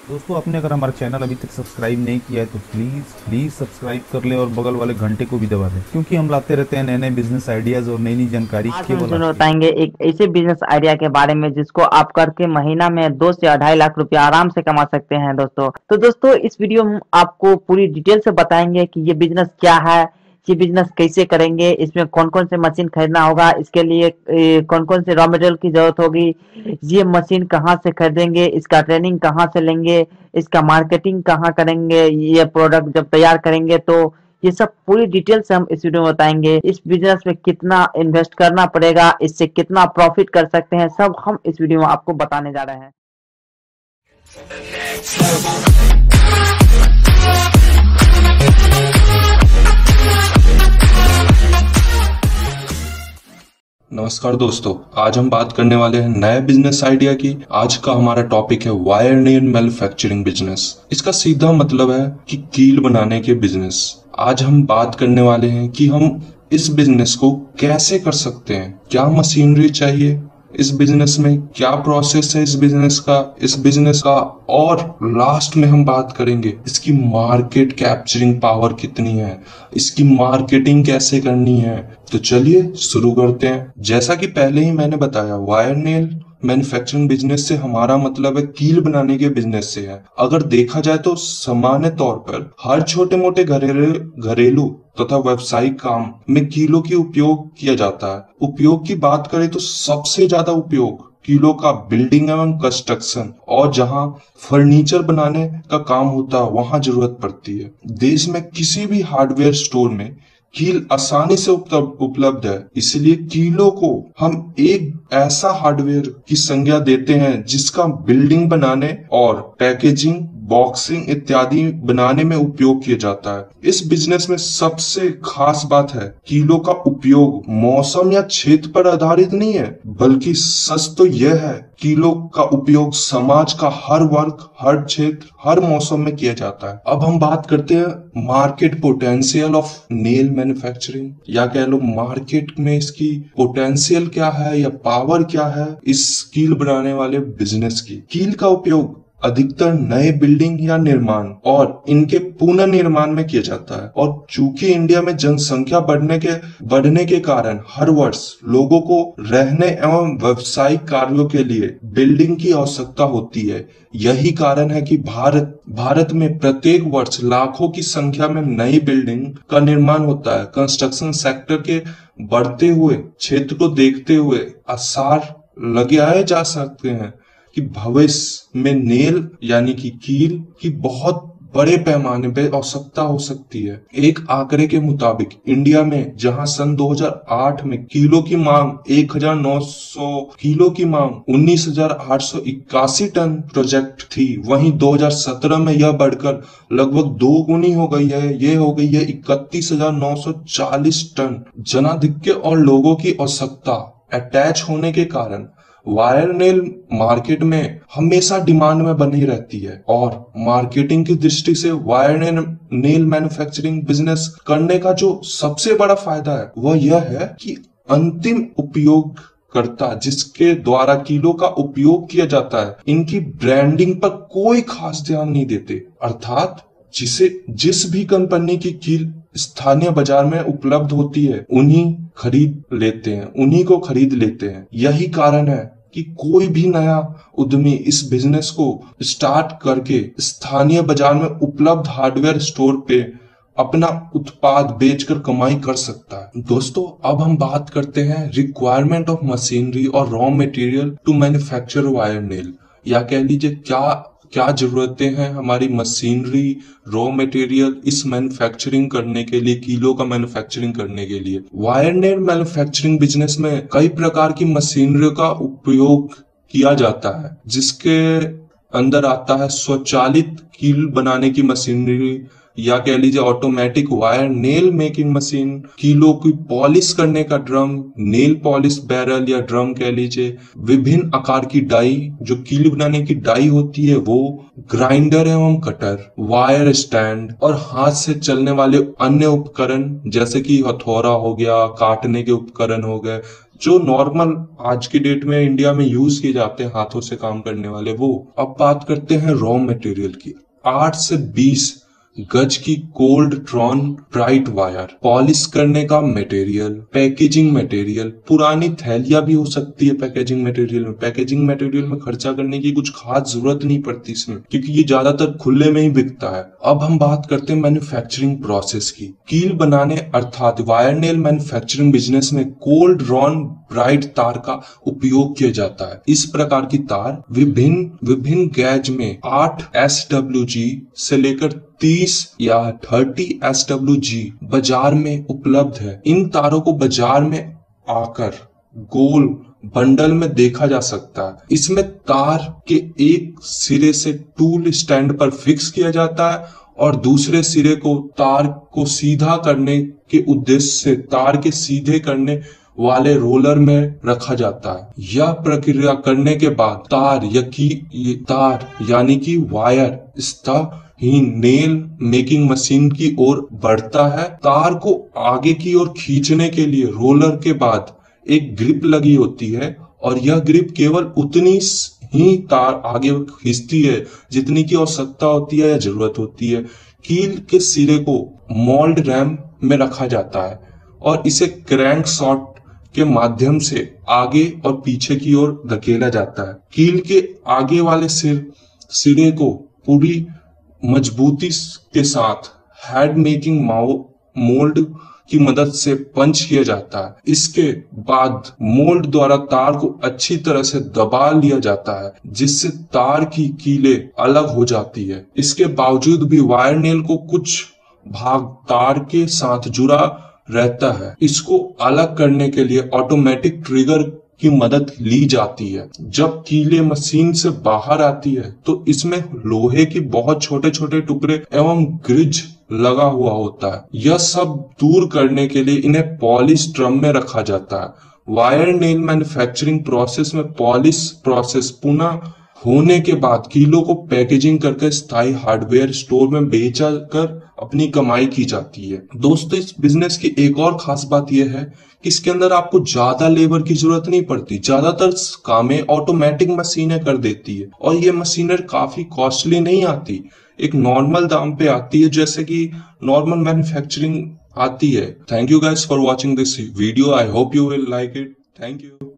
दोस्तों, आपने अगर हमारा चैनल अभी तक सब्सक्राइब नहीं किया है तो प्लीज़ सब्सक्राइब कर ले और बगल वाले घंटे को भी दबा दें, क्योंकि हम लाते रहते हैं नए नए बिजनेस आइडियाज़ और नई नई जानकारी आज हम केवल तुम्हें आपके लिए। बताएंगे एक ऐसे बिजनेस आइडिया के बारे में जिसको आप करके महीना में 2 से 2.5 लाख रुपया आराम से कमा सकते हैं दोस्तों। तो दोस्तों इस वीडियो में आपको पूरी डिटेल से बताएंगे कि ये बिजनेस क्या है, ये बिजनेस कैसे करेंगे, इसमें कौन कौन से मशीन खरीदना होगा, इसके लिए कौन कौन से रॉ मटेरियल की जरूरत होगी, ये मशीन कहाँ से खरीदेंगे, इसका ट्रेनिंग कहाँ से लेंगे, इसका मार्केटिंग कहाँ करेंगे, ये प्रोडक्ट जब तैयार करेंगे तो ये सब पूरी डिटेल से हम इस वीडियो में बताएंगे। इस बिजनेस में कितना इन्वेस्ट करना पड़ेगा, इससे कितना प्रॉफिट कर सकते हैं, सब हम इस वीडियो में आपको बताने जा रहे हैं। नमस्कार दोस्तों, आज हम बात करने वाले हैं नए बिजनेस आइडिया की। आज का हमारा टॉपिक है वायर नेल मैन्युफैक्चरिंग बिजनेस। इसका सीधा मतलब है कि कील बनाने के बिजनेस। आज हम बात करने वाले हैं कि हम इस बिजनेस को कैसे कर सकते हैं, क्या मशीनरी चाहिए इस बिजनेस में, क्या प्रोसेस है इस बिजनेस का और लास्ट में हम बात करेंगे इसकी मार्केट कैप्चरिंग पावर कितनी है, इसकी मार्केटिंग कैसे करनी है। तो चलिए शुरू करते हैं। जैसा कि पहले ही मैंने बताया, वायर नेल मैन्युफैक्चरिंग बिजनेस से हमारा मतलब है कील बनाने के बिजनेस से है। अगर देखा जाए तो सामान्य तौर पर हर छोटे मोटे घरेलू तथा व्यावसायिक काम में कीलों की उपयोग किया जाता है। उपयोग की बात करें तो सबसे ज्यादा उपयोग कीलों का बिल्डिंग एवं कंस्ट्रक्शन और जहां फर्नीचर बनाने का काम होता है वहां जरूरत पड़ती है। देश में किसी भी हार्डवेयर स्टोर में कील आसानी से उपलब्ध है, इसलिए कीलों को हम एक ऐसा हार्डवेयर की संज्ञा देते हैं जिसका बिल्डिंग बनाने और पैकेजिंग, बॉक्सिंग इत्यादि बनाने में उपयोग किया जाता है। इस बिजनेस में सबसे खास बात है कीलों का उपयोग मौसम या क्षेत्र पर आधारित नहीं है, बल्कि सच तो यह है कीलों का उपयोग समाज का हर वर्ग, हर क्षेत्र, हर मौसम में किया जाता है। अब हम बात करते हैं market potential of nail manufacturing, या कह लो मार्केट में इसकी पोटेंशियल क्या है या पावर क्या है इस कील बनाने वाले बिजनेस की। कील का उपयोग अधिकतर नए बिल्डिंग या निर्माण और इनके पुनर्निर्माण में किया जाता है, और चूंकि इंडिया में जनसंख्या बढ़ने के कारण हर वर्ष लोगों को रहने एवं व्यावसायिक कार्यों के लिए बिल्डिंग की आवश्यकता होती है। यही कारण है कि भारत में प्रत्येक वर्ष लाखों की संख्या में नई बिल्डिंग का निर्माण होता है। कंस्ट्रक्शन सेक्टर के बढ़ते हुए क्षेत्र को देखते हुए आसार लगाए जा सकते हैं कि भविष्य में नेल यानी कि कील की बहुत बड़े पैमाने पे आवश्यकता हो सकती है। एक आंकड़े के मुताबिक इंडिया में जहां सन 2008 में कीलों की मांग 1900 किलो की मांग 19,881 टन प्रोजेक्ट थी, वहीं 2017 में यह बढ़कर लगभग 2 गुनी हो गई है। ये हो गई है 31,940 टन। जनाधिक्य और लोगों की आवश्यकता अटैच होने के कारण वायर नेल मार्केट में हमेशा डिमांड में बनी रहती है, और मार्केटिंग की दृष्टि से वायर नेल मैन्युफैक्चरिंग बिजनेस करने का जो सबसे बड़ा फायदा है वह यह है कि अंतिम उपयोगकर्ता जिसके द्वारा कीलों का उपयोग किया जाता है, इनकी ब्रांडिंग पर कोई खास ध्यान नहीं देते। अर्थात जिस भी कंपनी की कील स्थानीय बाजार में उपलब्ध होती है उन्हीं को खरीद लेते हैं। यही कारण है कि कोई भी नया उद्यमी इस बिजनेस को स्टार्ट करके स्थानीय बाजार में उपलब्ध हार्डवेयर स्टोर पे अपना उत्पाद बेचकर कमाई कर सकता है। दोस्तों, अब हम बात करते हैं रिक्वायरमेंट ऑफ मशीनरी और raw material to manufacture wire nail, या कह लीजिए क्या जरूरतें हैं हमारी मशीनरी, रॉ मटेरियल इस मैन्युफैक्चरिंग करने के लिए, कीलों का मैन्युफैक्चरिंग करने के लिए। वायर नेल मैन्युफैक्चरिंग बिजनेस में कई प्रकार की मशीनरी का उपयोग किया जाता है, जिसके अंदर आता है स्वचालित कील बनाने की मशीनरी, या कह लीजिए automatic wire nail making machine, कीलों की पॉलिश करने का ड्रम, नेल पॉलिश बैरल या ड्रम कह लीजिए, विभिन्न आकार की डाई जो कील बनाने की डाई होती है वो, ग्राइंडर एवं कटर, वायर स्टैंड और हाथ से चलने वाले अन्य उपकरण जैसे कि हथौड़ा हो गया, काटने के उपकरण हो गए, जो नॉर्मल आज की डेट में इंडिया में यूज किए जाते हैं हाथों से काम करने वाले वो। अब बात करते हैं रॉ मटेरियल की। 8 से 20 गज की cold drawn bright wire, polish करने का मटेरियल, पैकेजिंग मटेरियल, पुरानी थैलियां भी हो सकती है पैकेजिंग मटेरियल में। पैकेजिंग मटेरियल में खर्चा करने की कुछ खास जरूरत नहीं पड़ती इसमें, क्योंकि ये ज्यादातर खुले में ही बिकता है। अब हम बात करते हैं मैन्युफैक्चरिंग प्रोसेस की। कील बनाने अर्थात वायर नेल मैन्युफैक्चरिंग बिजनेस में कोल्ड ड्रॉन ब्राइट तार का उपयोग किया जाता है। इस प्रकार की तार विभिन्न गैज में 8 SWG से लेकर 30 या 30 SWG बाजार में उपलब्ध है। इन तारों को बाजार में आकर गोल बंडल में देखा जा सकता है। इसमें तार के एक सिरे से टूल स्टैंड पर फिक्स किया जाता है और दूसरे सिरे को तार को सीधा करने के उद्देश्य से तार के सीधे करने वाले रोलर में रखा जाता है। यह प्रक्रिया करने के बाद तार यानी कि वायर ही नेल मेकिंग मशीन की ओर बढ़ता है। तार को आगे की ओर खींचने के लिए रोलर के बाद एक ग्रिप लगी होती है और यह ग्रिप केवल उतनी ही तार आगे खींचती है जितनी की आवश्यकता होती है या जरूरत होती है। कील के सिरे को मोल्ड रैम में रखा जाता है और इसे क्रैंक शॉट के माध्यम से आगे और पीछे की ओर धकेला जाता है। कील के आगे वाले सिरे को पूरी मजबूती के साथ हेड मेकिंग मोल्ड की मदद से पंच किया जाता है। इसके बाद मोल्ड द्वारा तार को अच्छी तरह से दबा लिया जाता है जिससे तार की कीलें अलग हो जाती है। इसके बावजूद भी वायर नेल को कुछ भाग तार के साथ जुड़ा रहता है। इसको अलग करने के लिए ऑटोमेटिक ट्रिगर की मदद ली जाती है। जब कीले मशीन से बाहर आती है तो इसमें लोहे की बहुत छोटे छोटे टुकड़े एवं ग्रिज लगा हुआ होता है। यह सब दूर करने के लिए इन्हें पॉलिश ड्रम में रखा जाता है। वायर नेल मैन्युफैक्चरिंग प्रोसेस में पॉलिश प्रोसेस पुनः होने के बाद कीलों को पैकेजिंग करके स्थायी हार्डवेयर स्टोर में बेचा कर अपनी कमाई की जाती है। दोस्तों, इस बिजनेस की एक और खास बात यह है कि इसके अंदर आपको ज्यादा लेबर की जरूरत नहीं पड़ती। ज्यादातर कामें ऑटोमेटिक मशीनें कर देती है और ये मशीनें काफी कॉस्टली नहीं आती, एक नॉर्मल दाम पे आती है जैसे कि नॉर्मल मैन्युफैक्चरिंग आती है। Thank you guys for watching this video. I hope you will like it. Thank you.